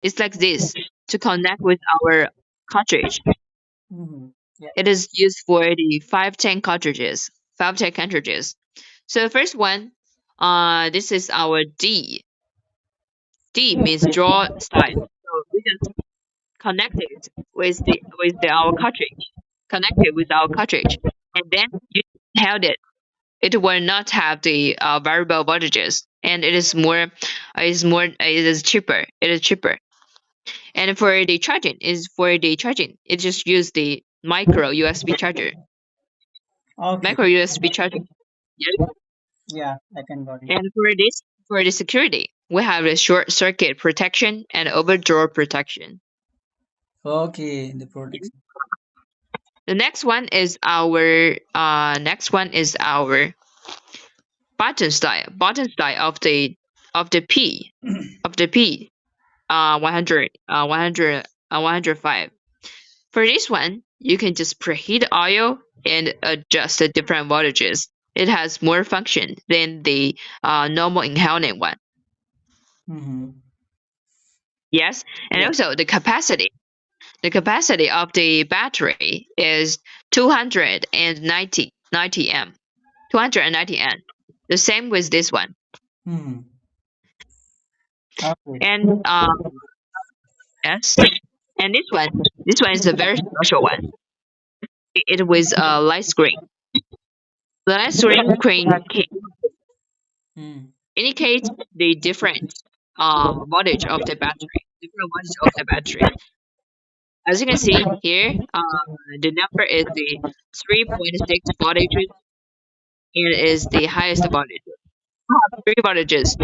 It's like this to connect with our cartridge. Mm-hmm. Yeah. It is used for the 510 cartridges. 510 cartridges. So the first one, this is our D. D means draw style. So we just connect it with our cartridge. Connect it with our cartridge, and then you held it. It will not have the variable voltages, and it is cheaper. It is cheaper. And for the charging, it just use the micro USB charger. Okay. Micro USB charger. Yes. Yeah, I can got it. And for the security, we have the short circuit protection and overdraw protection. Okay, the protection. The next one is our button style of the P of the P 100 105. For this one, you can just preheat oil and adjust the different voltages. It has more function than the normal inhalant one. Mm-hmm. Yes, and Yeah. also the capacity. The capacity of the battery is 290 m. 290 m. The same with this one. Mm-hmm. Okay. And yes, and this one is a very special one. It was a light screen. The light screen Mm. indicates the different voltage of the battery. Different voltage of the battery. As you can see here, the number is the 3.6 voltages and is the highest voltage. 3 voltages.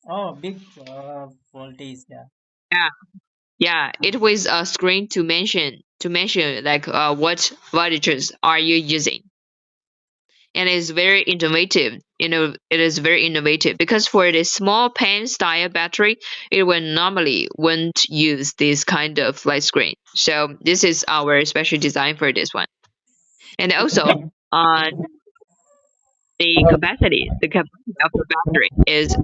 Oh, big voltage. Yeah. Yeah, yeah. It was a screen to mention like what voltages are you using, and it's very innovative. You know, it is very innovative because for the small pen style battery, it will normally won't use this kind of light screen. So this is our special design for this one. And also, uh, the capacity of the battery is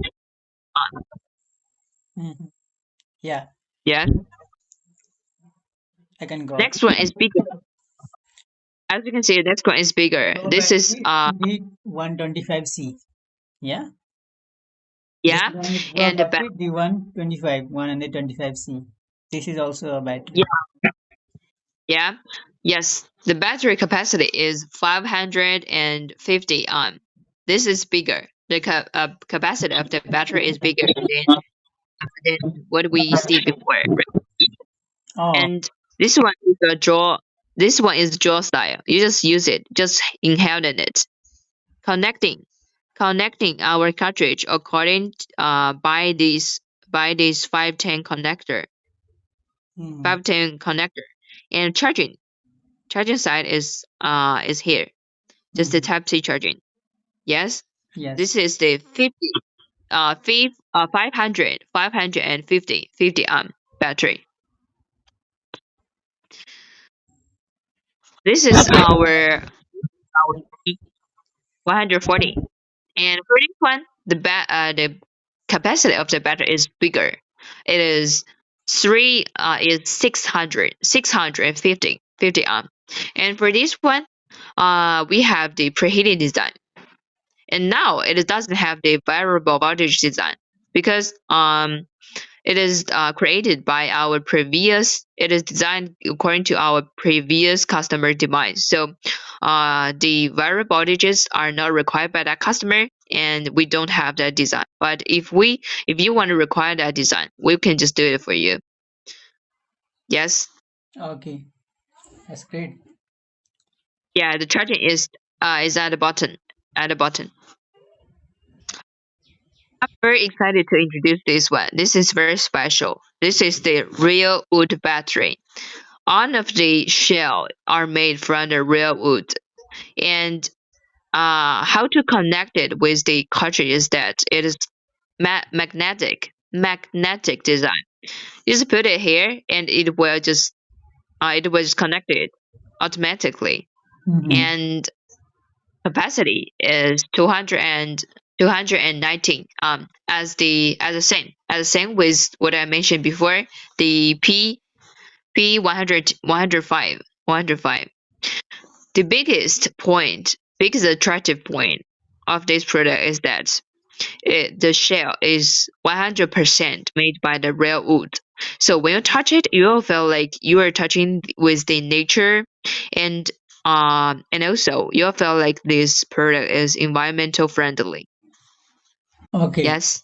Mm-hmm. Yeah, yeah. I can got. Next one is bigger. As you can see, the next one is bigger. Low This is battery D125C. Yeah. This yeah, one is low and battery D125, 125C. This is also a battery. yeah, yeah, yes. The battery capacity is 550 This is bigger. The capacity of the battery is bigger than what we see before. Oh. And this one is a draw. This one is draw style. You just use it, just inhale in it. Connecting, connecting our cartridge according by this 510 connector, Mm-hmm. 510 connector, and charging side is here. Just the Mm-hmm. Type C charging. Yes, Yes. this is the 550 battery. This is our 140. And for this one, the capacity of the battery is bigger. It is 650 And for this one, we have the preheated design. And now it doesn't have the variable voltage design because it is created by our previous. It is designed according to our previous customer demands. So, the variable voltages are not required by that customer, and we don't have that design. But if you want to require that design, we can just do it for you. Yes, Okay. That's great. yeah. The charging is at the button. At the button. I'm very excited to introduce this one. This is very special. This is the real wood battery. All of the shell are made from the real wood. And how to connect it with the cartridge is that it is magnetic design. You just put it here, and it will just connect it automatically. Mm-hmm. And capacity is 219 as the same with what I mentioned before, the P 105. The biggest attractive point of this product is that the shell is 100% made by the real wood. So when you touch it, you will feel like you are touching with the nature, and and also you'll feel like this product is environmental friendly. Okay. Yes.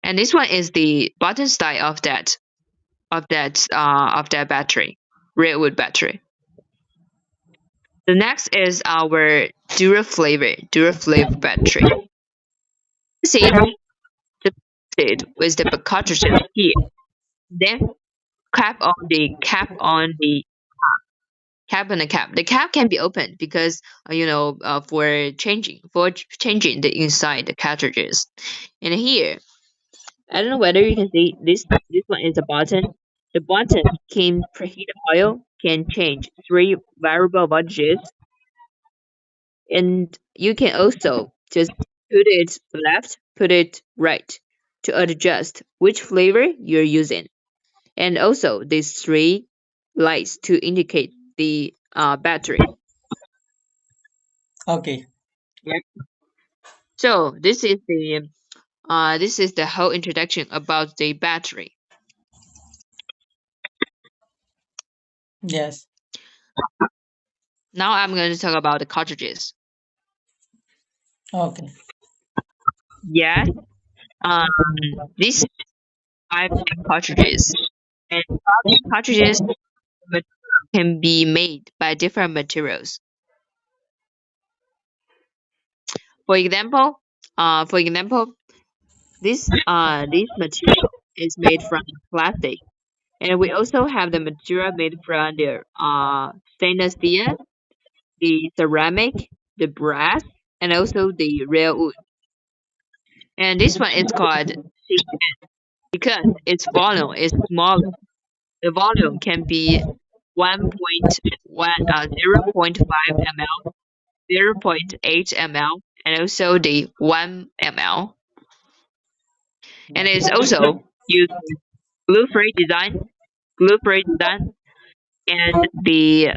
And this one is the bottom style of that battery, redwood battery. The next is our Duraflavor battery. See it with the cartridges here. Then cap on the cap. The cap can be opened because for changing the inside the cartridges. And here, I don't know whether you can see this. This one is a button. The button can preheat oil, can change three variable voltages, and you can also just put it left, put it right to adjust which flavor you're using. And also these three lights to indicate the battery. Okay. Yep. So this is the whole introduction about the battery. Yes. Now I'm going to talk about the cartridges. Okay. Yes, um, these 5 cartridges, and 5 cartridges can be made by different materials. For example, this material is made from plastic, and we also have the material made from the stainless steel, the ceramic, the brass, and also the real wood. And this one is called because its volume is smaller. The volume can be 0.5 ml, 0.8 ml, and also the 1 ml. And it is also used glue-free design, glue-free design, and the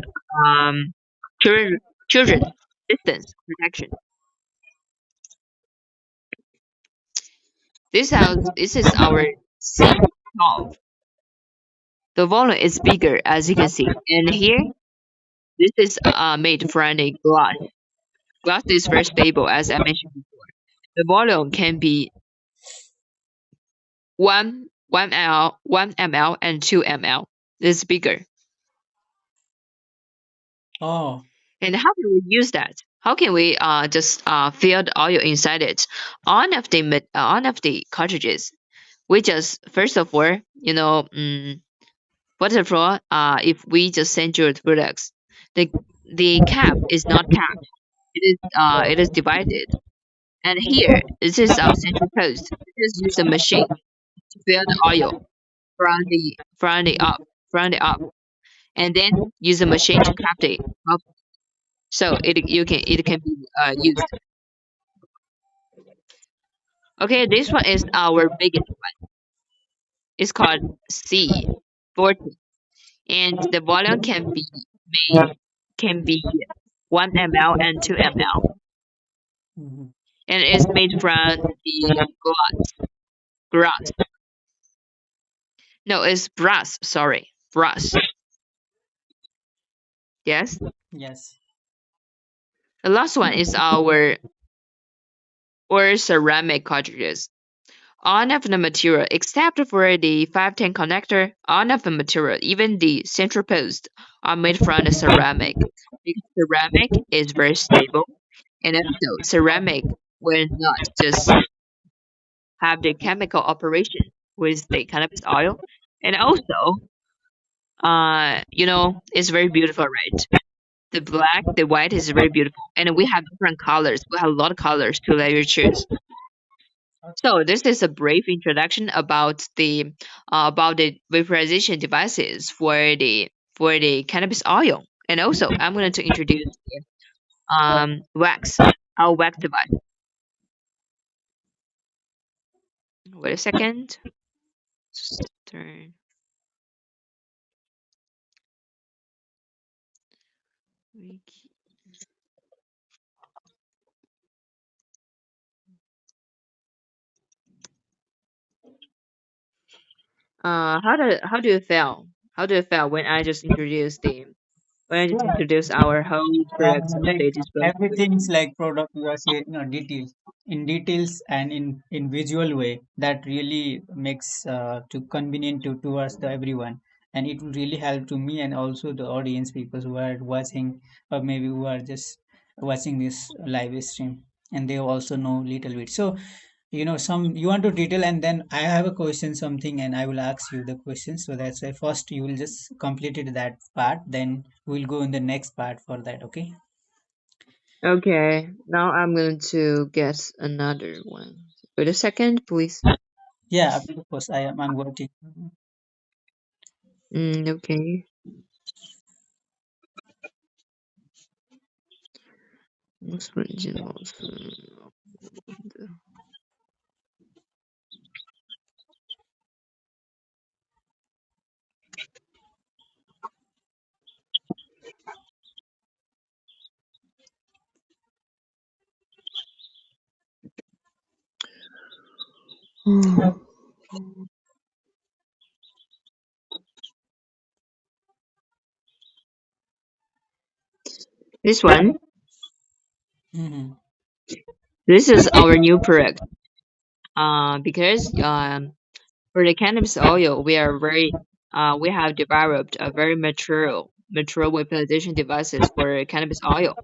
um, children children distance protection. This is our C12. The volume is bigger as you can see, and here this is made from a glass. Glass is very stable as I mentioned before. The volume can be 1 ml, and 2 ml. It's bigger. Oh. And how can we use that? How can we just fill the oil inside it? On of the cartridges, we just first of all, first of all, if we just send you the products, the the cap is not capped. It is divided. And here, this is our central post. Just use a machine to fill the oil from the up, and then use a machine to cap it up. So it can be used. Okay, this one is our biggest one. It's called C40, and the volume can be 1 ml and 2 ml, Mhm. and it's made from the glass. No, it's brass. Sorry, brass. Yes. Yes. The last one is our or ceramic cartridges. All of the material, except for the 510 connector, all of the material, even the central post, are made from the ceramic. Because ceramic is very stable, and also ceramic will not just have the chemical operation with the cannabis oil, and also, it's very beautiful, right? The black, the white is very beautiful, and we have different colors. We have a lot of colors to let you choose. So this is a brief introduction about the vaporization devices for the cannabis oil, and also I'm going to introduce wax, our wax device. Wait a second. Turn. Wiki. How do you feel? How do you feel when I just introduced the when I just introduce our whole products of Like status boundary? everything's like product you are saying, details in details and in visual way that really makes to convenient to towards the everyone, and it will really help to me and also the audience people who are watching, or maybe who are just watching this live stream, and they also know little bit. So some you want to detail, and then I have a question something, and I will ask you the question. So that's why first you will just completed that part, then we'll go in the next part for that. Okay. Okay, now I'm going to get another one. Wait a second, please. Yeah, of course. I'm working. Okay. Most originals. This one. Hmm. This is our new product. Because for the cannabis oil, we have developed a very mature weaponization devices for cannabis oil.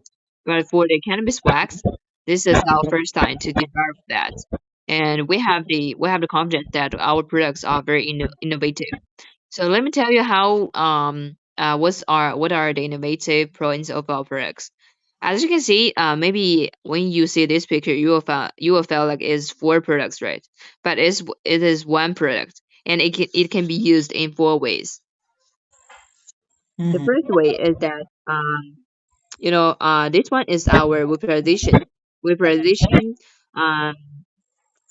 But for the cannabis wax, this is our first time to develop that, and we have the confidence that our products are very innovative. So let me tell you how what are the innovative points of our products. As you can see, maybe when you see this picture, you will feel like it's four products, right? But it is one product, and it can be used in four ways. The Hmm. first way is that this one is our vaporization. Vaporization, um,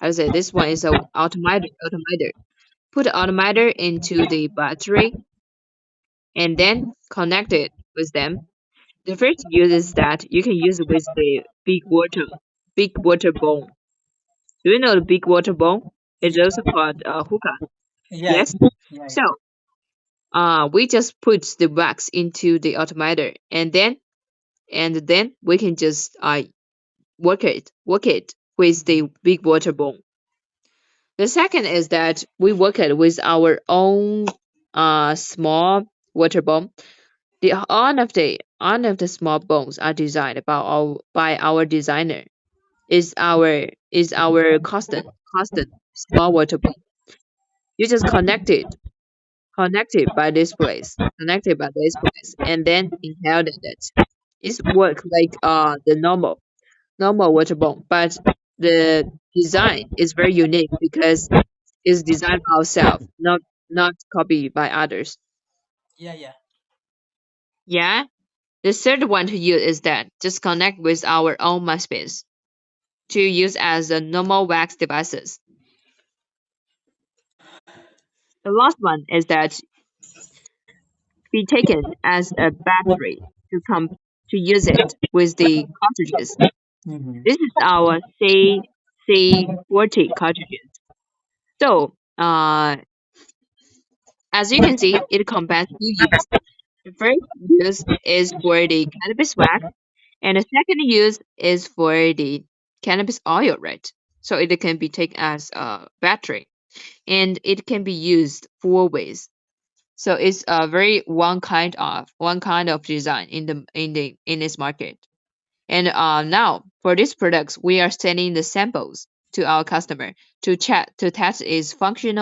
I would say this one is a automator. Automator. Put the automator into the battery and then connect it with them. The first use is that you can use it with the big water bomb. Do you know the big water bomb? It's also called hookah. Yeah, Yes. yeah, So we just put the wax into the automator, and then we can just work it with the big water bomb. The second is that we work it with our own small water bomb. The all of the small bones are designed by our designer. Is our constant small water bomb. You just connect it by this place, and then inhale it. It's work like the normal water bomb, but the design is very unique because it's designed by ourselves, not copied by others. yeah, yeah. Yeah. The third one to use is that just connect with our own MySpace to use as a normal wax devices. The last one is that be taken as a battery to use it with the cartridges. Hmm. This is our C40 cartridges. So, as you can see, it combines two use. The first use is for the cannabis wax, and the second use is for the cannabis oil, right? So it can be taken as a battery, and it can be used four ways. So it's a very one kind of design in this market. And now for these products, we are sending the samples to our customer to test its function,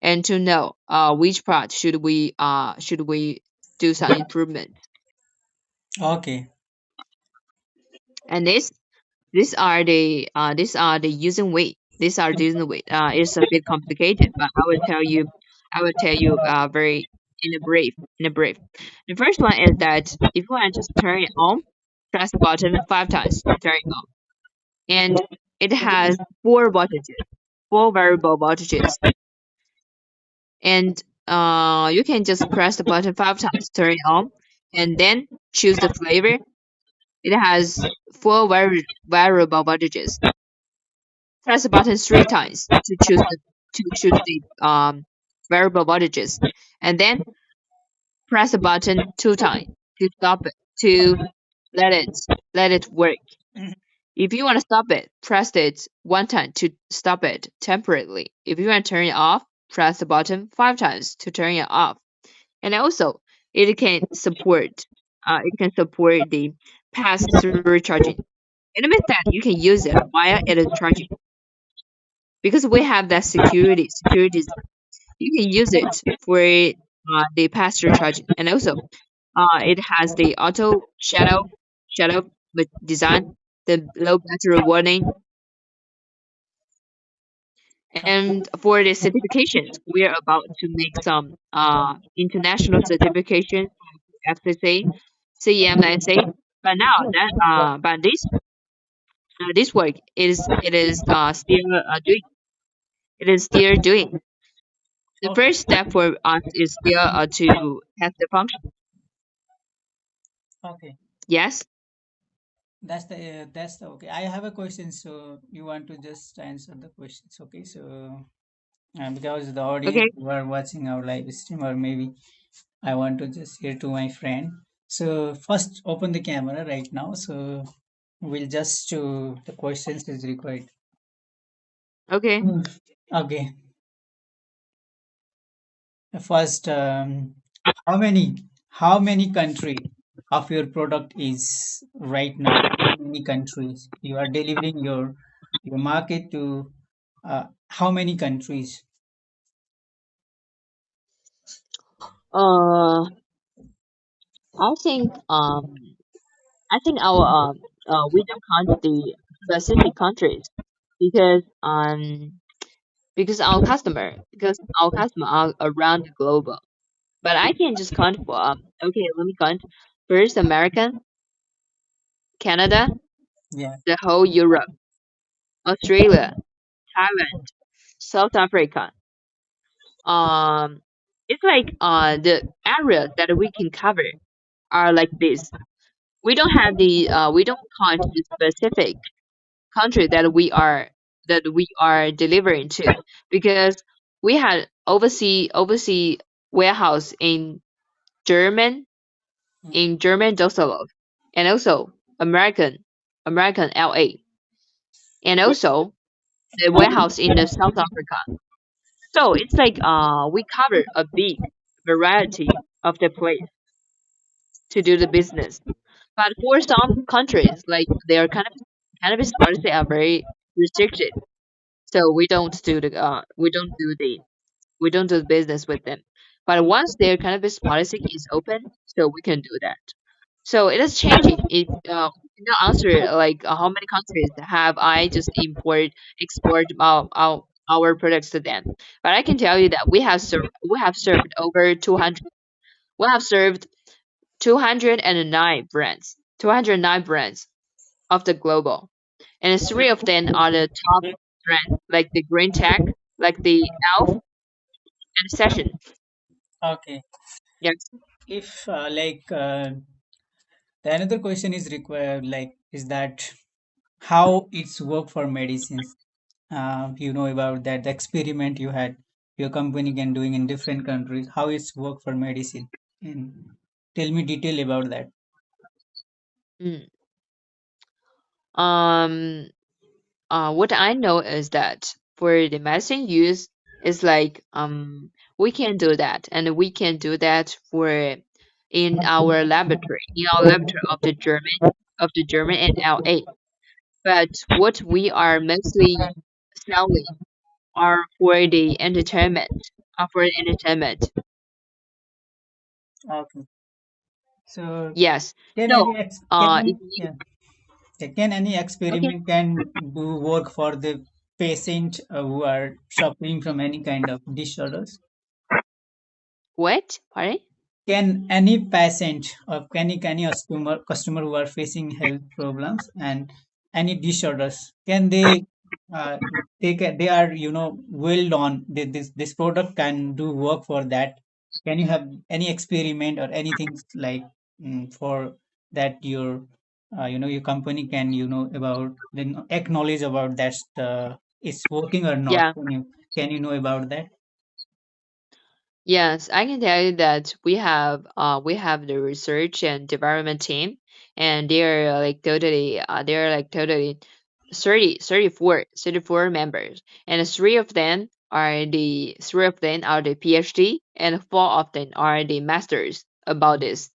and to know which part should we do some improvement. Okay. And these are the using way. These are the using way. It's a bit complicated, but I will tell you very in a brief. The first one is that if you want to just turn it on, press the button 5 times to turn it on. And It has four voltages, four variable voltages, and you can just press the button 5 times, turn it on, and then choose the flavor. It has four variable voltages. Press the button 3 times to choose the variable voltages, and then press the button 2 times to stop it to let it let it work. If you want to stop it, press it 1 time to stop it temporarily. If you want to turn it off, press the button 5 times to turn it off. And also, it can support the pass-through charging. It means that you can use it while it is charging because we have that security. You can use it for the pass-through charging, and also it has the auto shadow with design, the low battery warning, and for the certifications, we are about to make some international certification, FCC, CEMSA. But now that but this work is still doing. The Okay, first step for us is still to test the function. okay. Yes. That's the okay. I have a question, so you want to just answer the questions, okay? So because the Okay. audience who are watching our live stream, or maybe I want to just hear to my friend. So first, open the camera right now. So we'll just the questions is required. Okay. Mm. Okay. First, how many how many country of your product is right now? How many countries you are delivering your market to? How many countries? Uh, I think our we don't count the specific countries because our customer are around the globe. But I can just count for okay, let me count. First America, Canada, Yeah. the whole Europe, Australia, Thailand, South Africa. Um it's like the areas that we can cover are like this. We don't count the specific country that we are delivering to because we had oversea warehouse in German Düsseldorf, and also American LA, and also the warehouse in the South Africa. So it's like we cover a big variety of the place to do the business. But for some countries, like their cannabis policy are very restricted, so we don't do the business with them. But once their cannabis policy is open, so we can do that. So it is changing. It cannot answer like how many countries have I just export our products to them. But I can tell you that we have served over 200. We have served 209 brands. 209 brands of the global, and three of them are the top brands, like the Green Tech, like the Elf, and Session. Okay. Yes. If the another question is required, like, is that how it's work for medicines? You know about that the experiment you had your company can doing in different countries. How it's work for medicine? And tell me detail about that. Mm. Um. What I know is that for the medicine use is like we can do that, and we can do that for in our laboratory of the German and LA. But what we are mostly selling are for the entertainment. For the entertainment. Okay. So Yes. can So any can if any you yeah, can any okay, experiment can do work for the patient who are suffering from any kind of disorders? what? Pardon? Can any patient or can any customer who are facing health problems and any disorders, can they they are well on this product can do work for that? Can you have any experiment or anything like for that your your company can about then acknowledge about that it's working or not? Yeah. Can you know about that? Yes, I can tell you that we have the research and development team, and they're like totally 34 members, and three of them are the PhD, and four of them are the masters about this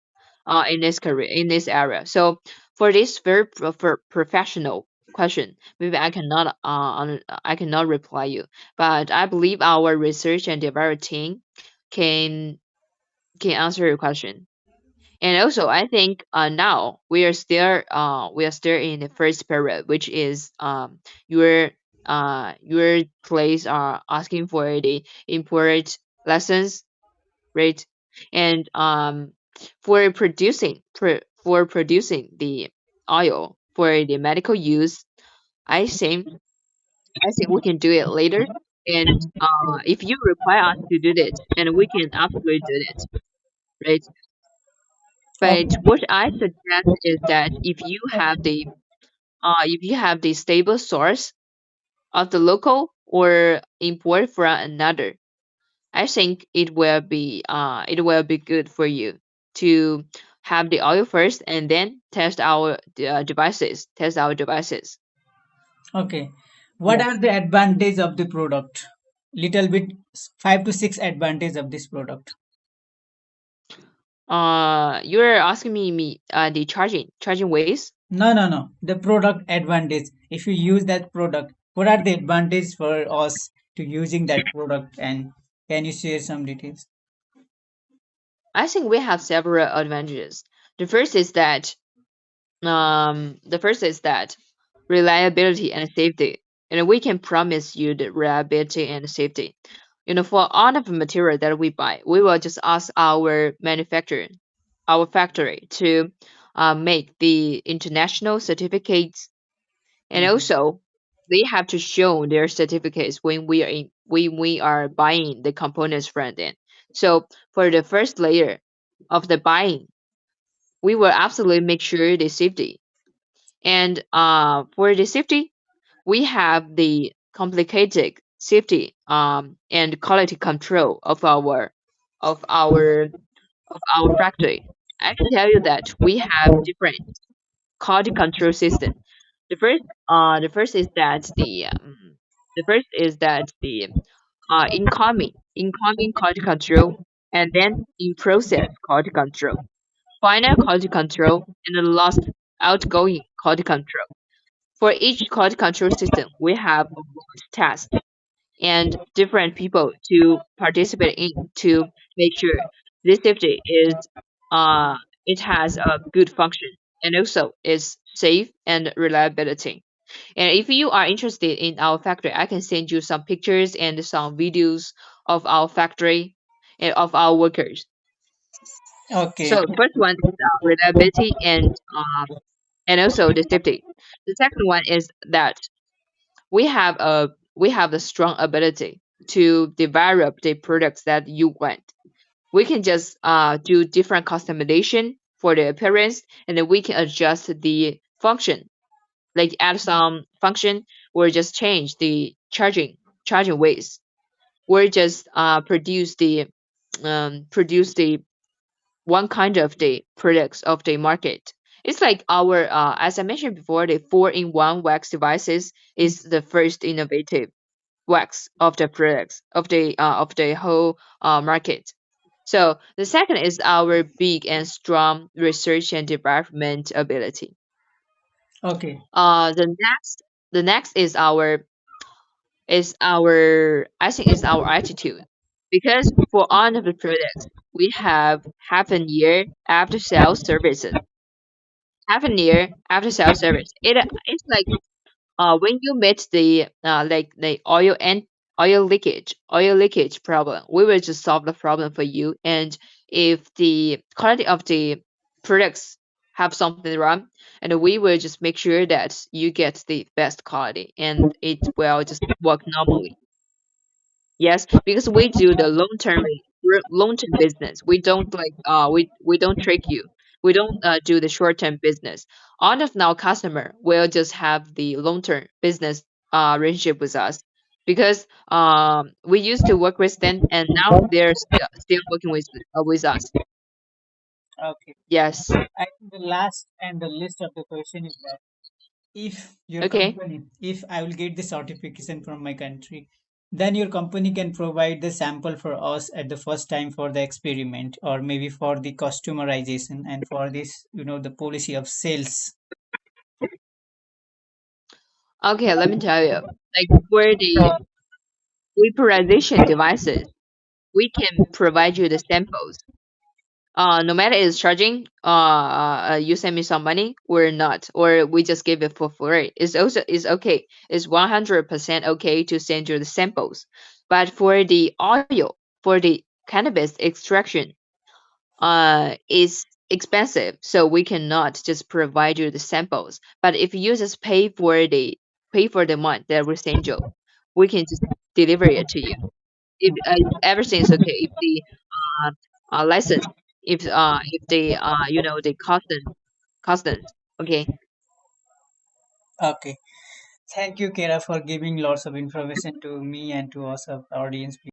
in this career in this area. So for this very professional question, maybe I cannot reply you, but I believe our research and development team can can answer your question. And also, I think now we are still in the first period, which is your your place are asking for the import lessons, right? And for producing the oil for the medical use, I think I think we can do it later. And if you require us to do it, and we can absolutely do it, right? But Okay. what I suggest is that if you have the stable source of the local or import from another, I think it will be good for you to have the oil first and then test our devices. Okay. What Yes. are the advantage of the product? Little bit, 5 to 6 advantage of this product. You're asking me the charging ways. No, no, no. The product advantage. If you use that product, what are the advantage for us to using that product? And can you share some details? I think we have several advantages. The first is that the first is that reliability and safety. And we can promise you the reliability and safety. For all of the material that we buy, we will just ask our factory to make the international certificates, and Mhm. also they have to show their certificates when we are buying the components from them. So for the first layer of the buying, we will absolutely make sure the safety. And for the safety, we have the complicated safety and quality control of our of our factory. I can tell you that we have different quality control system. The first is that the incoming quality control, and then in process quality control, final quality control, and the last outgoing quality control. For each quality control system, we have a launch test and different people to participate in to make sure this safety is uh it has a good function and also is safe and reliability. And if you are interested in our factory, I can send you some pictures and some videos of our factory and of our workers. Okay. So first one is reliability and also the safety. The second one is that we have the strong ability to develop the products that you want. We can just do different customization for the appearance, and then we can adjust the function, like add some function or just change the charging ways, or just produce the one kind of the products of the market. It's like our, as I mentioned before, the four-in-one wax devices is the first innovative wax of the products of the whole market. So the second is our big and strong research and development ability. Okay. The next is our I think is our attitude, because for all of the products we have half a year after sales services. Half a year after sales service. It's like when you meet the like the oil leakage problem, we will just solve the problem for you. And if the quality of the products have something wrong, and we will just make sure that you get the best quality and it will just work normally. Yes, because we do the long term business. We don't we don't trick you. We don't do the short term business. All of our customer will just have the long term business relationship with us because we used to work with them and now they're still working with us. Okay. Yes. I think the last and the list of the question is that if your Okay. company, if I will get the certification from my country, then your company can provide the sample for us at the first time for the experiment, or maybe for the customization and for this, the policy of sales. Okay, let me tell you. Like for the vaporization devices, we can provide you the samples. No matter it's charging, you send me some money or not, or we just give it for free. It's okay. It's 100% okay to send you the samples. But for the oil, for the cannabis extraction, is expensive, so we cannot just provide you the samples. But if you just pay for the month that we send you, we can just deliver it to you. If everything is okay, if the uh, license, if the the customs, okay. Okay. Thank you, Kara, for giving lots of information to me and to us, of audience.